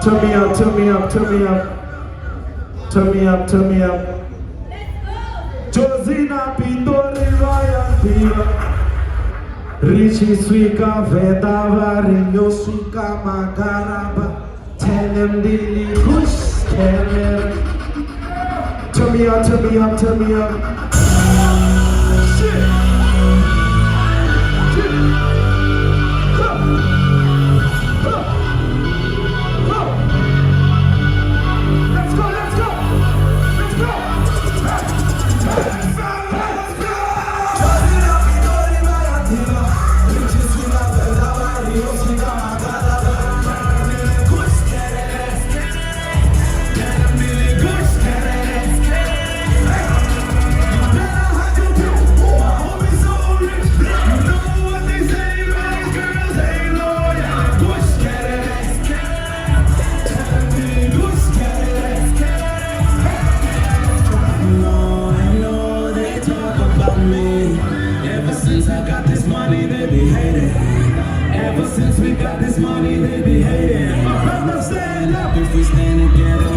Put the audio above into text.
Turn me up, turn me up, turn me up. Turn me up, turn me up. Josina Pitori Royalty. Richie Swika Vedavari Yosuka Magaraba. Tell them Dili Kush Kemer. Turn me up, turn me up, turn me up. Shit. Ever since we got this money, they be hating. My brother stand up if we stand together.